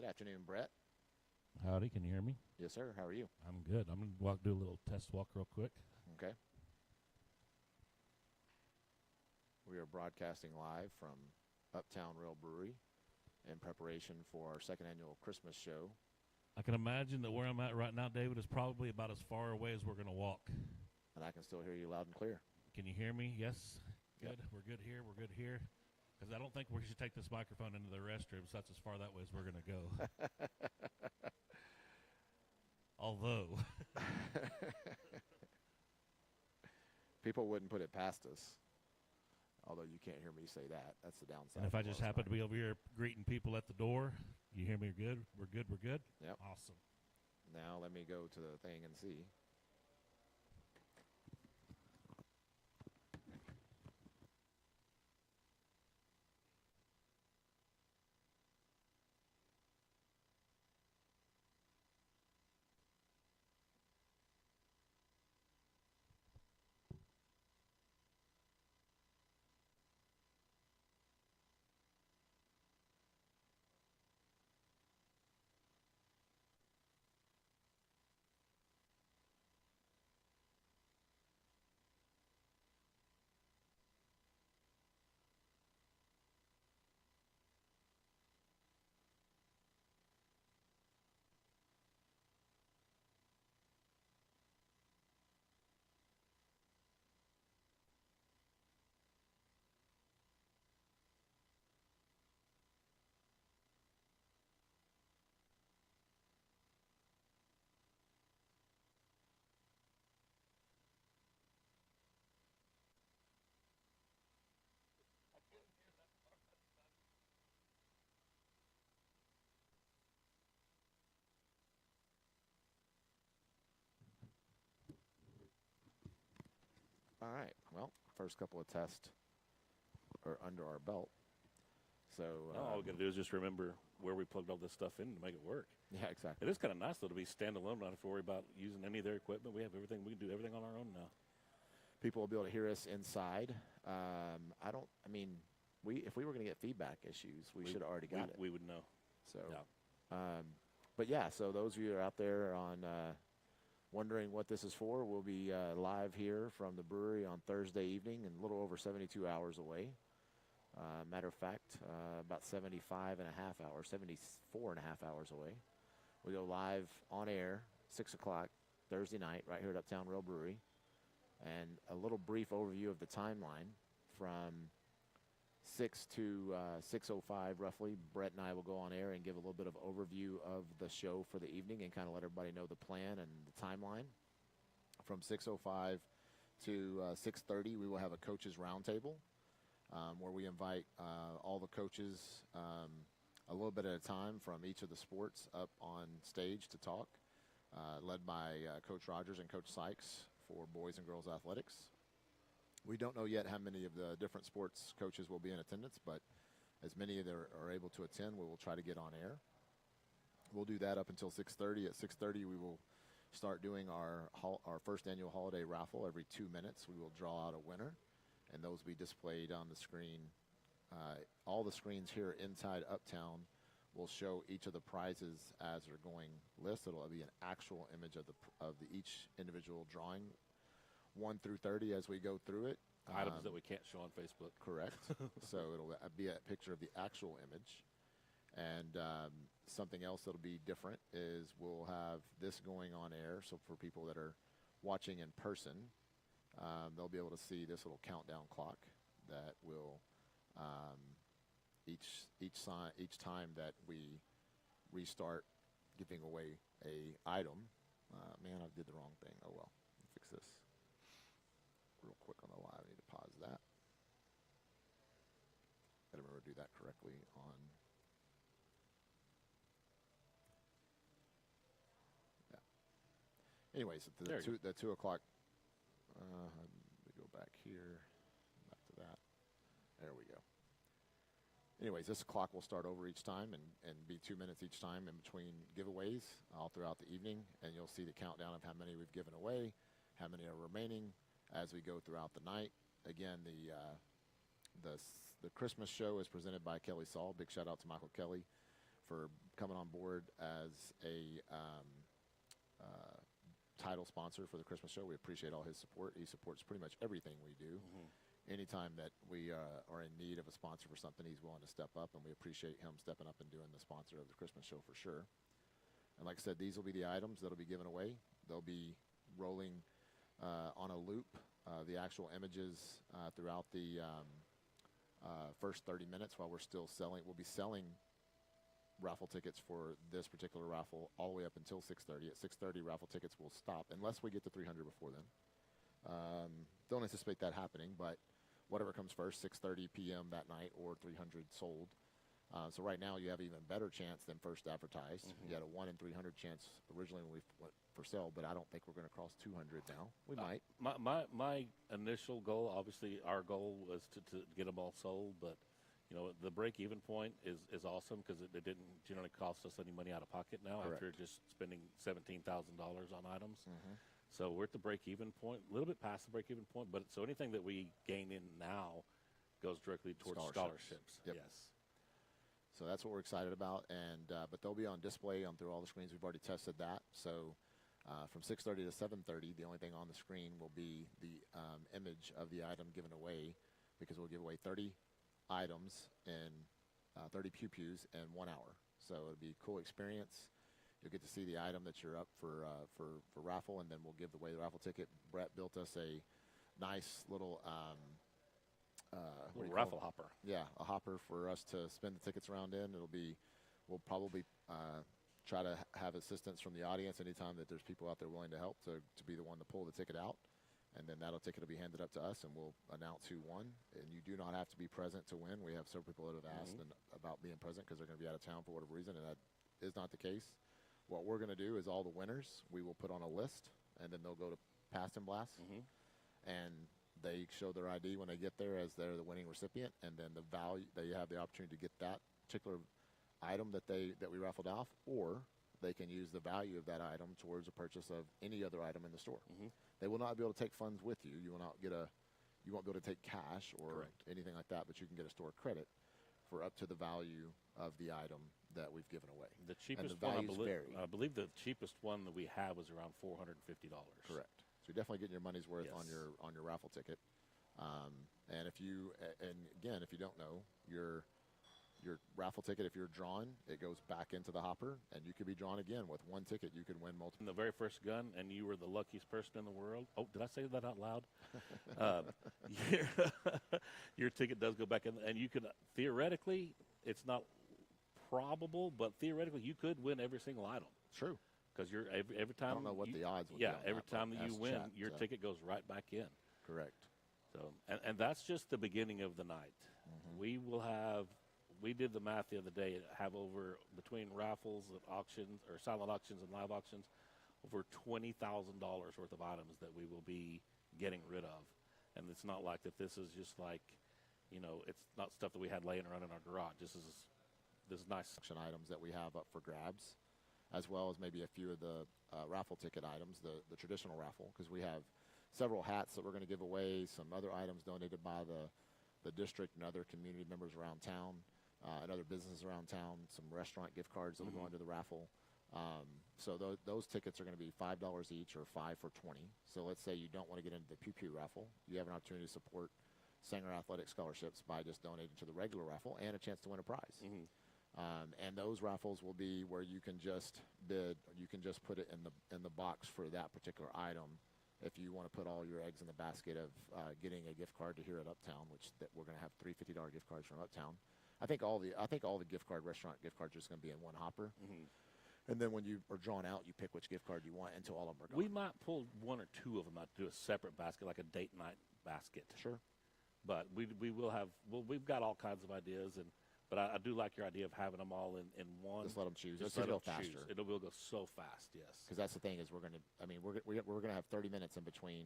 Good afternoon, Brett. Howdy, can you hear me? Yes, sir. How are you? I'm good. I'm going to do a little test walk real quick. Okay. We are broadcasting live from Uptown Rail Brewery in preparation for our second annual Christmas show. I can imagine that where I'm at right now, David, is probably about as far away as we're going to walk. And I can still hear you loud and clear. Can you hear me? Yes? Good. Yep. We're good here. We're good here. Because I don't think we should take this microphone into the restroom, so that's as far that way as we're going to go. Although. People wouldn't put it past us. Although you can't hear me say that. That's the downside. And if I just happen to be over here greeting people at the door, you hear me good? We're good? We're good? Yep. Awesome. Now let me go to the thing and see. All right. Well, first couple of tests are under our belt. So all we got to do is just remember where we plugged all this stuff in to make it work. yeah, exactly. It is kind of nice, though, to be standalone, not have to worry about using any of their equipment. We have everything. We can do everything on our own now. People will be able to hear us inside. If we were going to get feedback issues, we should have already got it. We would know. So, yeah. But yeah, so those of you who are out there on wondering what this is for, we'll be live here from the brewery on Thursday evening and a little over 72 hours away. Matter of fact, about 74 and a half hours away. We go live on air, 6 o'clock Thursday night, right here at Uptown Rail Brewery. And a little brief overview of the timeline from 6 to 6:05 roughly. Brett and I will go on air and give a little bit of overview of the show for the evening and kind of let everybody know the plan and the timeline. From 6:05 to 6:30, we will have a coaches roundtable where we invite all the coaches a little bit at a time from each of the sports up on stage to talk, led by Coach Rogers and Coach Sykes for boys and girls athletics. We don't know yet how many of the different sports coaches will be in attendance, but as many that are able to attend, we will try to get on air. We'll do that up until 6:30. At 6:30, we will start doing our first annual holiday raffle. Every 2 minutes, we will draw out a winner, and those will be displayed on the screen. All the screens here inside Uptown will show each of the prizes as they're going listed. It'll be an actual image of each individual drawing, 1 through 30 as we go through it. Items that we can't show on Facebook. Correct. So it'll be a picture of the actual image. And something else that'll be different is we'll have this going on air. So for people that are watching in person, they'll be able to see this little countdown clock that will each time that we restart giving away a item. Man, I did the wrong thing. Oh well, fix this real quick on the live. I need to pause that. Gotta remember to do that correctly on. Yeah. Anyways, the 2 o'clock. We go back here, back to that. There we go. Anyways, this clock will start over each time and be 2 minutes each time in between giveaways all throughout the evening. And you'll see the countdown of how many we've given away, how many are remaining as we go throughout the night. Again, the Christmas show is presented by Kelly Saul. Big shout out to Michael Kelly for coming on board as a title sponsor for the Christmas show. We appreciate all his support. He supports pretty much everything we do. Anytime that we are in need of a sponsor for something, he's willing to step up, and we appreciate him stepping up and doing the sponsor of the Christmas show for sure. And like I said, these will be the items that will be given away. They'll be rolling on a loop, the actual images throughout the first 30 minutes while we're still selling. We'll be selling raffle tickets for this particular raffle all the way up until 6:30. At 6:30, raffle tickets will stop unless we get to 300 before then. Don't anticipate that happening, but whatever comes first, 6:30 p.m. that night or 300 sold. So right now you have an even better chance than first advertised. You had a 1 in 300 chance originally when we went for sale, but I don't think we're going to cross 200 now. We might. My initial goal, obviously, our goal was to get them all sold, but you know, the break-even point is awesome because it didn't generally cost us any money out of pocket now. Correct. After just spending $17,000 on items. So we're at the break-even point, a little bit past the break-even point, but so anything that we gain in now goes directly towards scholarships. Yep. Yes. So that's what we're excited about, and but they'll be on display on through all the screens. We've already tested that. So from 6:30 to 7:30, the only thing on the screen will be the image of the item given away, because we'll give away 30 items in 30 pew-pews in 1 hour. So it'll be a cool experience. You'll get to see the item that you're up for raffle, and then we'll give away the raffle ticket. Brett built us a nice little raffle hopper. Yeah, a hopper for us to spin the tickets around in. We'll probably try to have assistance from the audience anytime that there's people out there willing to help to be the one to pull the ticket out. And then that ticket will be handed up to us, and we'll announce who won. And you do not have to be present to win. We have several people that have asked about being present because they're going to be out of town for whatever reason, and that is not the case. What we're going to do is all the winners we will put on a list, and then they'll go to Past and Blast, and they show their ID when they get there as they're the winning recipient, and then the value they have the opportunity to get that particular item that we raffled off, or they can use the value of that item towards the purchase of any other item in the store. They will not be able to take funds with you. You will not get you won't be able to take cash or anything like that, but you can get a store credit for up to the value of the item that we've given away. The cheapest and the one, values vary. I believe the cheapest one that we have was around $450. Correct. So you're definitely getting your money's worth Yes. on your raffle ticket. And if you don't know, your raffle ticket, if you're drawn, it goes back into the hopper, and you could be drawn again with one ticket. You could win multiple. In the very first gun, and you were the luckiest person in the world. Oh, did I say that out loud? Your ticket does go back in, and you can theoretically, it's not probable, but theoretically, you could win every single item. True. Because you're every time. I don't know what the odds would be. Yeah, on every that, time but that you ask win, chat, your so. ticket goes right back in. Correct. So, and that's just the beginning of the night. We did the math the other day, have over, between raffles and auctions, or silent auctions and live auctions, over $20,000 worth of items that we will be getting rid of. And it's not like that this is just like, it's not stuff that we had laying around in our garage. This is nice. Auction items that we have up for grabs, as well as maybe a few of the raffle ticket items, the traditional raffle, because we have several hats that we're going to give away, some other items donated by the district and other community members around town, and other businesses around town, some restaurant gift cards that will go into the raffle. So those tickets are going to be $5 each, or 5 for $20. So let's say you don't want to get into the Pew Pew raffle. You have an opportunity to support Sanger Athletic Scholarships by just donating to the regular raffle and a chance to win a prize. And those raffles will be where you can just bid. You can just put it in the box for that particular item. If you want to put all your eggs in the basket of getting a gift card to here at Uptown, which we're going to have 3 $50 gift cards from Uptown. I think all the restaurant gift cards are just going to be in one hopper. And then when you are drawn out, you pick which gift card you want until all of them are gone. We might pull one or two of them out to do a separate basket, like a date night basket. Sure. But we will have. Well, we've got all kinds of ideas, but I do like your idea of having them all in one. Just let them choose. Just Let's let go them faster. choose. It will go so fast. Yes. Because that's the thing is we're going to have 30 minutes in between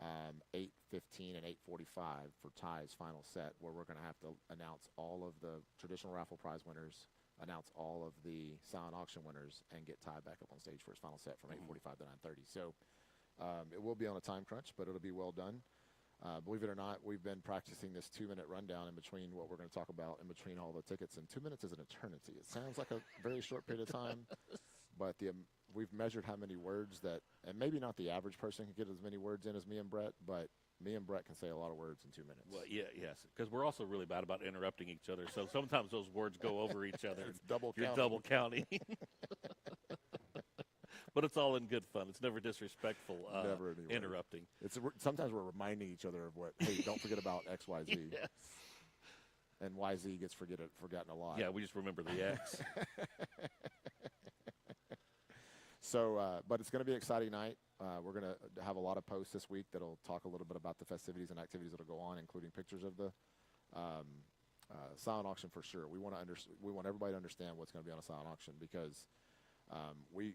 8:15 and 8:45 for Ty's final set, where we're going to have to announce all of the traditional raffle prize winners, announce all of the silent auction winners, and get Ty back up on stage for his final set from 8:45 to 9:30. So it will be on a time crunch, but it'll be well done. Believe it or not, we've been practicing this 2-minute rundown in between what we're going to talk about in between all the tickets, and 2 minutes is an eternity. It sounds like a very short period of time, but we've measured how many words that, and maybe not the average person can get as many words in as me and Brett, but me and Brett can say a lot of words in 2 minutes. Well, yes, because we're also really bad about interrupting each other, so sometimes those words go over each other. It's double You're counting. double counting. But it's all in good fun. It's never disrespectful. Never anyway. Interrupting. Sometimes we're reminding each other of what, hey, don't forget about X, Y, Z. Yes. And YZ gets forgotten a lot. Yeah, we just remember the X. So, but it's going to be an exciting night. We're going to have a lot of posts this week that'll talk a little bit about the festivities and activities that'll go on, including pictures of the silent auction for sure. We want everybody to understand what's going to be on a silent auction, because we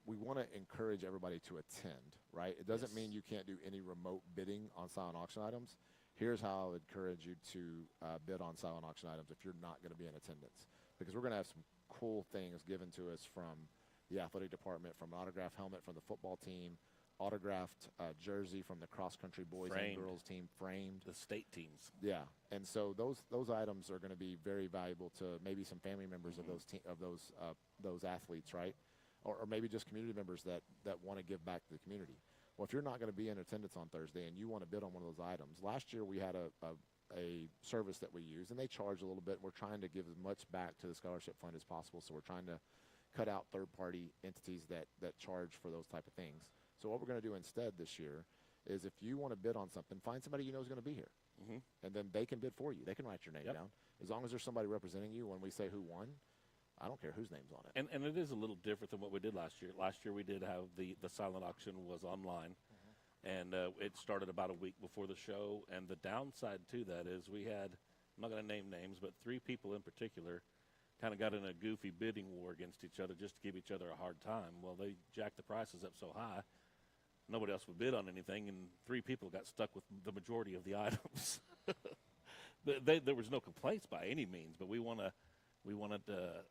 want to encourage everybody to attend, right? It doesn't mean you can't do any remote bidding on silent auction items. Here's how I would encourage you to bid on silent auction items if you're not going to be in attendance, because we're going to have some cool things given to us from the athletic department, from an autographed helmet from the football team, autographed jersey from the cross-country boys and girls team, framed. The state teams. Yeah, and so those items are going to be very valuable to maybe some family members of those athletes, right? Or maybe just community members that want to give back to the community. Well, if you're not going to be in attendance on Thursday and you want to bid on one of those items, last year we had a service that we used, and they charge a little bit. We're trying to give as much back to the scholarship fund as possible, so we're trying to cut out third-party entities that charge for those type of things. So what we're going to do instead this year is, if you want to bid on something, find somebody you know is going to be here, and then they can bid for you. They can write your name down. As long as there's somebody representing you when we say who won, I don't care whose name's on it. And it is a little different than what we did last year. Last year we did have the silent auction was online, and it started about a week before the show. And the downside to that is we had, I'm not going to name names, but 3 people in particular kind of got in a goofy bidding war against each other just to give each other a hard time. Well, they jacked the prices up so high, nobody else would bid on anything, and 3 people got stuck with the majority of the items. There was no complaints by any means, but we wanted to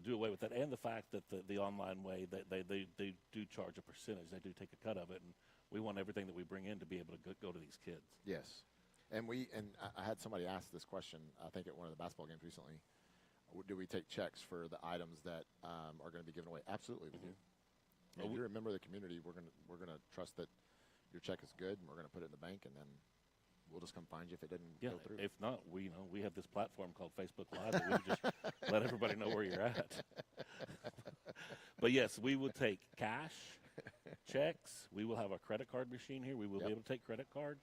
do away with that, and the fact that the online way, they do charge a percentage. They do take a cut of it, and we want everything that we bring in to be able to go to these kids. Yes, and I had somebody ask this question, I think at one of the basketball games recently. Do we take checks for the items that are going to be given away? Absolutely, we do. And if you're a member of the community, we're gonna trust that your check is good, and we're going to put it in the bank, and then we'll just come find you if it didn't go through. If not, we have this platform called Facebook Live that we would just let everybody know where you're at. But yes, we will take cash, checks. We will have a credit card machine here. We will be able to take credit cards.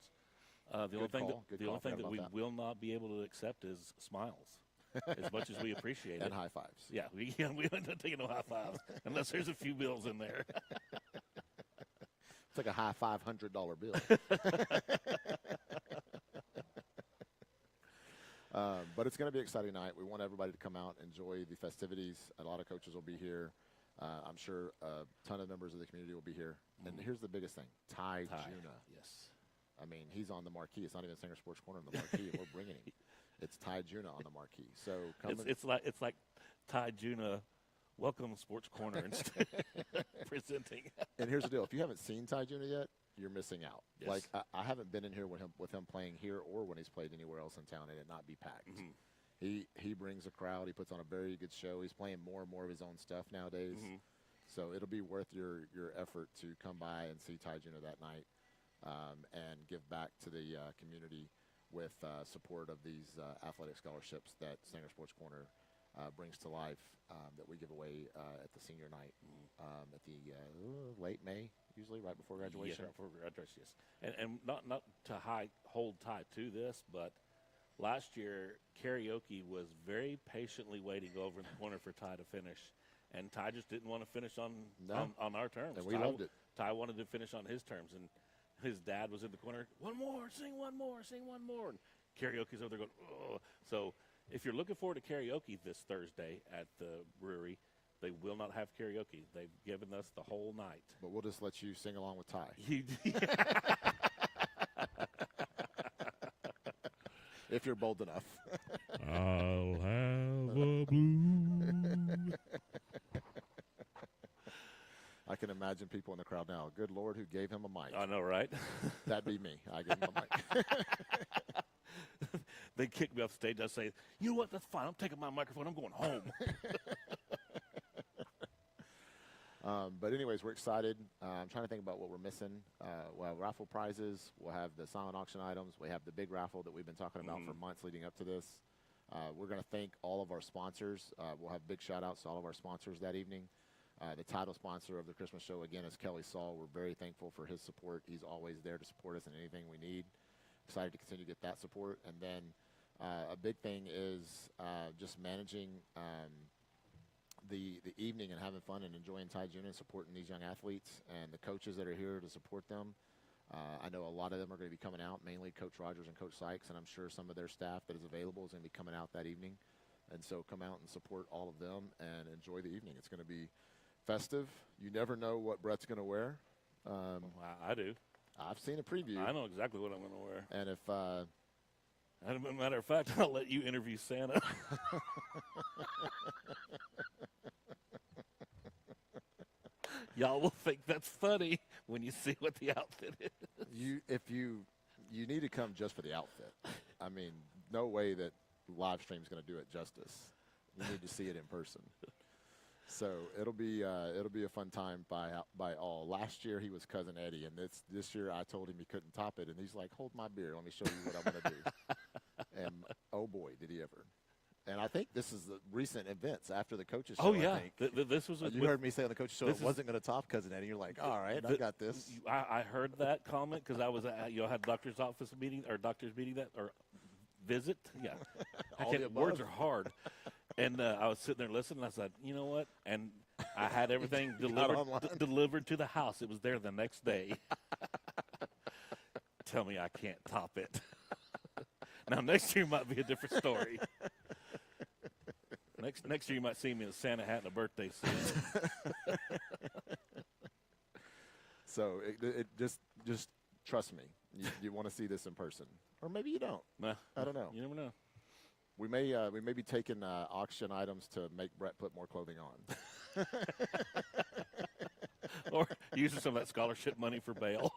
The only thing that we will not be able to accept is smiles. As much as we appreciate it. And high fives. Yeah, we end up taking no high fives unless there's a few bills in there. It's like a high $500 bill. But it's going to be an exciting night. We want everybody to come out, enjoy the festivities. A lot of coaches will be here. I'm sure a ton of members of the community will be here. And here's the biggest thing, Ty Juna. Yes. I mean, he's on the marquee. It's not even Sanger Sports Corner on the marquee, and we're bringing him. It's Ty Juna on the marquee. So it's like Ty Juna, welcome Sports Corner instead presenting. And here's the deal: if you haven't seen Ty Juna yet, you're missing out. Yes. Like I haven't been in here with him playing here or when he's played anywhere else in town and it not be packed. He brings a crowd. He puts on a very good show. He's playing more and more of his own stuff nowadays. So it'll be worth your effort to come by and see Ty Juna that night and give back to the community with support of these athletic scholarships that Sanger Sports Corner brings to life that we give away at the senior night at the late May, usually right before graduation. Yes, right before graduation, yes. And not to hold Ty to this, but last year karaoke was very patiently waiting over in the corner for Ty to finish. And Ty just didn't want to finish on our terms. And we loved it. Ty wanted to finish on his terms, and his dad was in the corner, one more, sing one more, sing one more. And karaoke's over there going, oh. So if you're looking forward to karaoke this Thursday at the brewery, they will not have karaoke. They've given us the whole night. But we'll just let you sing along with Ty. If you're bold enough. I'll have a blue. I can imagine people in the crowd now. Good Lord, who gave him a mic? I know, right? That'd be me. I gave him a mic. They kick me off stage. I say, you know what? That's fine. I'm taking my microphone. I'm going home. But anyways, we're excited. I'm trying to think about what we're missing. We'll have raffle prizes. We'll have the silent auction items. We have the big raffle that we've been talking about for months leading up to this. We're going to thank all of our sponsors. We'll have big shout-outs to all of our sponsors that evening. The title sponsor of the Christmas show, again, is Kelly Saul. We're very thankful for his support. He's always there to support us in anything we need. Excited to continue to get that support. And then a big thing is just managing the evening and having fun and enjoying Tide Junior and supporting these young athletes and the coaches that are here to support them. I know a lot of them are going to be coming out, mainly Coach Rogers and Coach Sykes, and I'm sure some of their staff that is available is going to be coming out that evening. And so come out and support all of them and enjoy the evening. It's going to be festive. You never know what Brett's going to wear. I do. I've seen a preview. I know exactly what I'm going to wear. And if as a matter of fact, I'll let you interview Santa. Y'all will think that's funny when you see what the outfit is. you need to come just for the outfit. I mean, no way that Livestream is going to do it justice. You need to see it in person. So it'll be a fun time by all. Last year he was Cousin Eddie, and this year I told him he couldn't top it, and he's like, "Hold my beer, let me show you what I'm going to do." And oh boy, did he ever! And I think this is the recent events after the coaches show. Oh yeah, I think. this was. You heard me say on the coaches show it wasn't going to top Cousin Eddie. You're like, all right, I got this. I heard that comment because I was at, had doctor's office meeting or doctor's meeting that or visit. Yeah, words are hard. And I was sitting there listening. And I said, you know what? And I had everything delivered to the house. It was there the next day. Tell me I can't top it. Now next year might be a different story. Next year you might see me in a Santa hat and a birthday suit. So it just trust me. You want to see this in person, or maybe you don't. Nah, I don't know. You never know. We may be taking auction items to make Brett put more clothing on, or using some of that scholarship money for bail.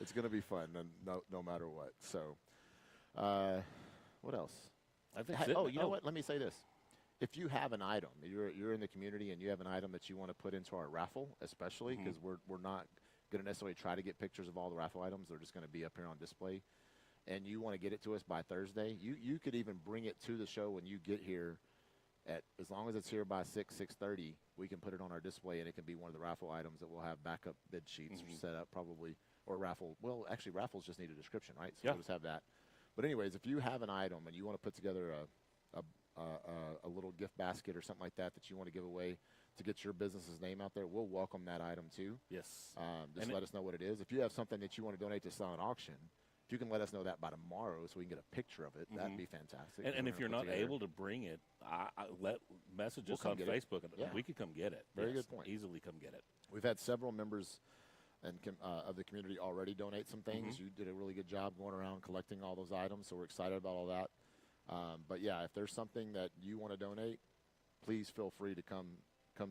It's going to be fun, no matter what. So, what else? I think. You know what? Let me say this: if you have an item, you're in the community and you have an item that you want to put into our raffle, especially because we're not going to necessarily try to get pictures of all the raffle items. They're just going to be up here on display. And you want to get it to us by Thursday, you could even bring it to the show when you get here. As long as it's here by 6:30, we can put it on our display, and it can be one of the raffle items that we'll have backup bid sheets set up probably, or raffle. Well, actually, raffles just need a description, right? So we'll just have that. But anyways, if you have an item and you want to put together a little gift basket or something like that you want to give away to get your business's name out there, we'll welcome that item too. Yes. Just let us know what it is. If you have something that you want to donate to silent auction, if you can let us know that by tomorrow so we can get a picture of it, that'd be fantastic. And if you're not able to bring it, message us on Facebook, and we could come get it. Very good point. Easily come get it. We've had several members of the community already donate some things. You did a really good job going around collecting all those items, so we're excited about all that. But yeah, if there's something that you want to donate, please feel free to come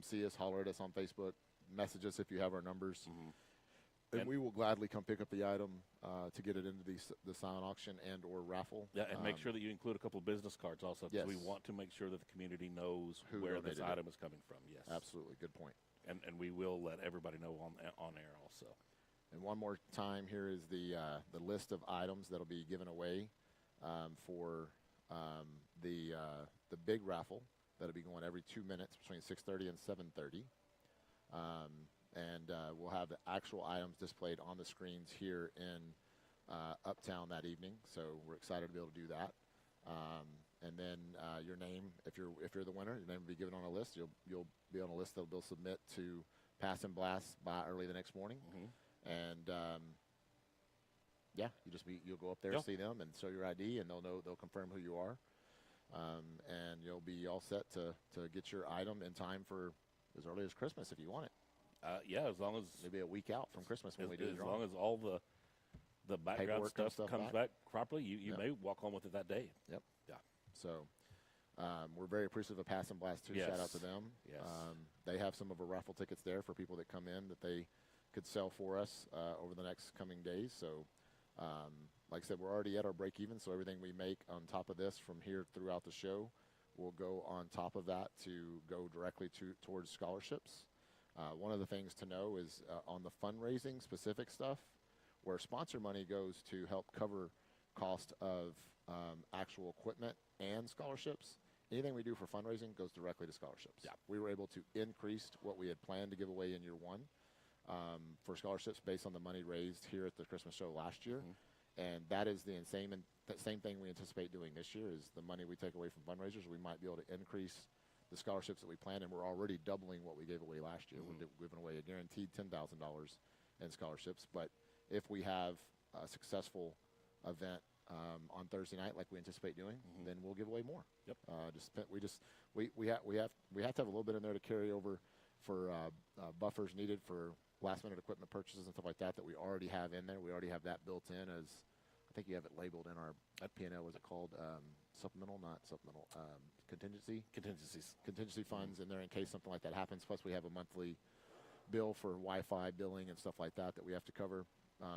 see us, holler at us on Facebook, message us if you have our numbers. And we will gladly come pick up the item to get it into the silent auction and or raffle. Yeah, and make sure that you include a couple of business cards also, because we want to make sure that the community knows where this item is coming from. Yes, absolutely, good point. And we will let everybody know on air also. And one more time, here is the list of items that'll be given away for the big raffle that'll be going every 2 minutes between 6:30 and 7:30. And we'll have the actual items displayed on the screens here in Uptown that evening. So we're excited to be able to do that. And then your name, if you're the winner, your name will be given on a list. You'll be on a list that they'll submit to Pass and Blast by early the next morning. And you'll go up there, see them, and show your ID, and they'll confirm who you are. And you'll be all set to get your item in time for as early as Christmas if you want it. As long as maybe a week out from Christmas when we do the drawing. As long as all the background stuff comes back properly, you may walk on with it that day. Yep. Yeah. So We're very appreciative of Pass and Blast too. Yes. Shout out to them. Yes. They have some of our raffle tickets there for people that come in that they could sell for us over the next coming days. So, like I said, we're already at our break even. So everything we make on top of this from here throughout the show will go on top of that to go directly towards scholarships. One of the things to know is on the fundraising specific stuff, where sponsor money goes to help cover cost of actual equipment and scholarships. Anything we do for fundraising goes directly to scholarships. Yeah. We were able to increase what we had planned to give away in year one for scholarships based on the money raised here at the Christmas show last year. And that is the same thing we anticipate doing this year is the money we take away from fundraisers. We might be able to increase the scholarships that we planned, and we're already doubling what we gave away last year. We're giving away a guaranteed $10,000 in scholarships. But if we have a successful event on Thursday night, like we anticipate doing, then we'll give away more. Yep. We have to have a little bit in there to carry over for buffers needed for last minute equipment purchases and stuff like that we already have in there. We already have that built in as, I think you have it labeled in our P&L. Is it called supplemental? Not supplemental. Contingency funds in there in case something like that happens. Plus we have a monthly bill for Wi-Fi billing and stuff like that we have to cover.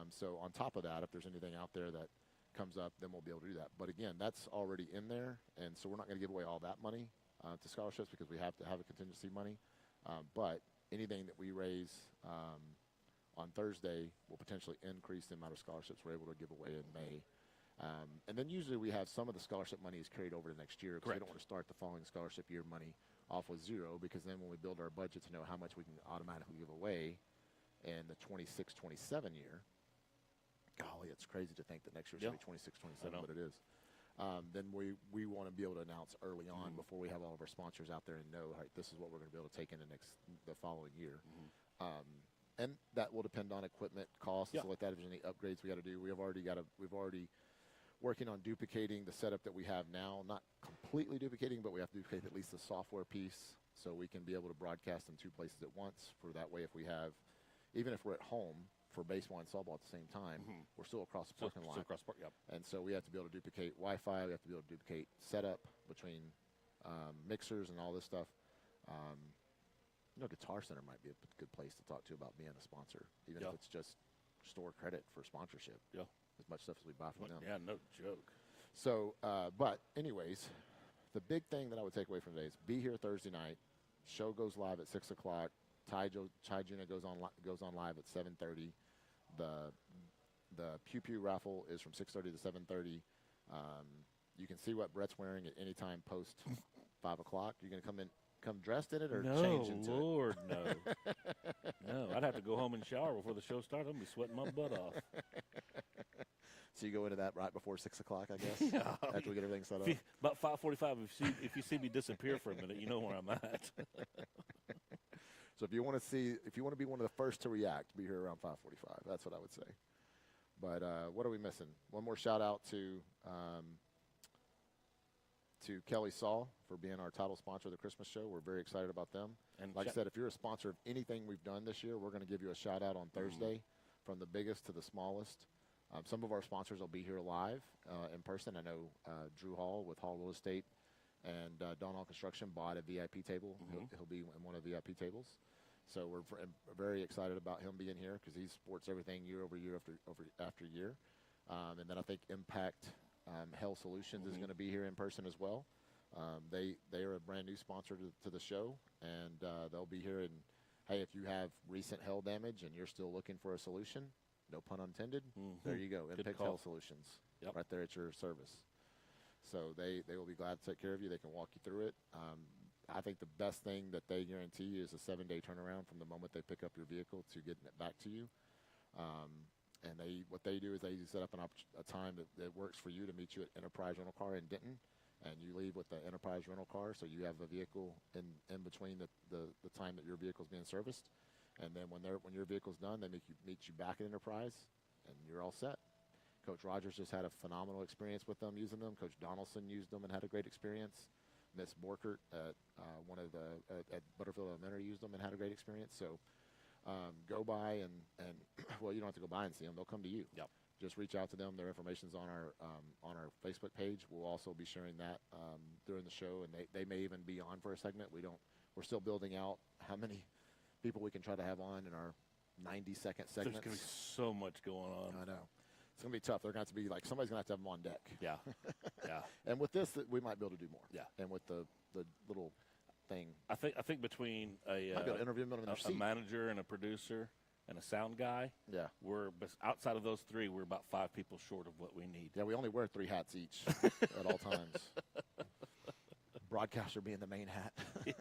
So on top of that, if there's anything out there that comes up, then we'll be able to do that. But again, that's already in there, and so we're not going to give away all that money to scholarships because we have to have a contingency money. But anything that we raise on Thursday will potentially increase the amount of scholarships we're able to give away in May. And then usually we have some of the scholarship money is carried over to next year because we don't want to start the following scholarship year money off with zero, because then when we build our budget to know how much we can automatically give away in the 26-27 year, golly, it's crazy to think that next year's going to be 26-27, but it is. Then we want to be able to announce early on before we have all of our sponsors out there and know, right, this is what we're going to be able to take in the following year. And that will depend on equipment costs and stuff like that. If there's any upgrades we got to do, we've already working on duplicating the setup that we have now. Not completely duplicating, but we have to duplicate at least the software piece so we can be able to broadcast in two places at once. For that way, if we have, even if we're at home for baseball and softball at the same time, we're still across the parking lot. And so we have to be able to duplicate Wi-Fi. We have to be able to duplicate setup between mixers and all this stuff. Guitar Center might be a good place to talk to about being a sponsor, even if it's just store credit for sponsorship. Yeah. As much stuff as we buy from them. Yeah, no joke. So, but anyways, the big thing that I would take away from today is be here Thursday night. Show goes live at 6 o'clock. Chai Juna goes on live at 7:30. The Pew Pew raffle is from 6:30 to 7:30. You can see what Brett's wearing at any time post 5 o'clock. You're going to come dressed in it or change into Lord, no. No, I'd have to go home and shower before the show started. I'm be sweating my butt off. So you go into that right before 6 o'clock, I guess. Yeah. After we get everything set up. About 5:45. If you see me disappear for a minute, you know where I'm at. So if you want to be one of the first to react, be here around 5:45. That's what I would say. But what are we missing? One more shout out to Kelly Saul for being our title sponsor of the Christmas show. We're very excited about them. And like I said, if you're a sponsor of anything we've done this year, we're going to give you a shout out on Thursday, from the biggest to the smallest. Some of our sponsors will be here live in person. I know Drew Hall with Hall Real Estate and Don Hall Construction bought a VIP table. He'll be in one of the VIP tables. So we're very excited about him being here because he supports everything year over year after year. And then I think Impact Health Solutions is going to be here in person as well. They are a brand new sponsor to the show, and they'll be here. And hey, if you have recent hail damage and you're still looking for a solution, no pun intended, there you go. Impact Health Solutions, right there at your service. So they will be glad to take care of you. They can walk you through it. I think the best thing that they guarantee is a 7-day turnaround from the moment they pick up your vehicle to getting it back to you. And what they do is they set up a time that works for you to meet you at Enterprise Rental Car in Denton, and you leave with the Enterprise Rental Car, so you have a vehicle in between the time that your vehicle is being serviced. And then when your vehicle's done, they meet you back at Enterprise, and you're all set. Coach Rogers just had a phenomenal experience with them using them. Coach Donaldson used them and had a great experience. Miss Borkert at at Butterfield Elementary used them and had a great experience. So go by and well, you don't have to go by and see them; they'll come to you. Yep. just reach out to them. Their information's on our Facebook page. We'll also be sharing that during the show, and they may even be on for a segment. We're still building out how many people we can try to have on in our 90-second segments. There's going to be so much going on. I know. It's going to be tough. They're going to have to be like, somebody's going to have them on deck. Yeah. Yeah. And with this, we might be able to do more. Yeah. And with the little thing. I think between Might be able to interview them in their a seat. manager and a producer and a sound guy, Yeah. outside of those three, we're about 5 people short of what we need. Yeah, we only wear 3 hats each at all times. Broadcaster being the main hat. Yes.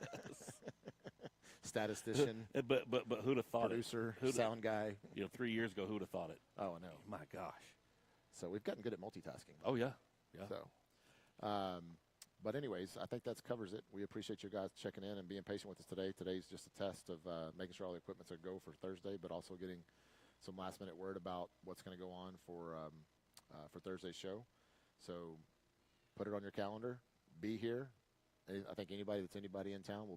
Statistician, But who'd have thought producer, it? sound guy. 3 years ago, who'd have thought it? Oh, I know. My gosh. So we've gotten good at multitasking. Oh yeah. Yeah. So, but anyways, I think that covers it. We appreciate you guys checking in and being patient with us today. Today's just a test of making sure all the equipment's a go for Thursday, but also getting some last-minute word about what's going to go on for Thursday's show. So put it on your calendar. Be here. I think anybody in town will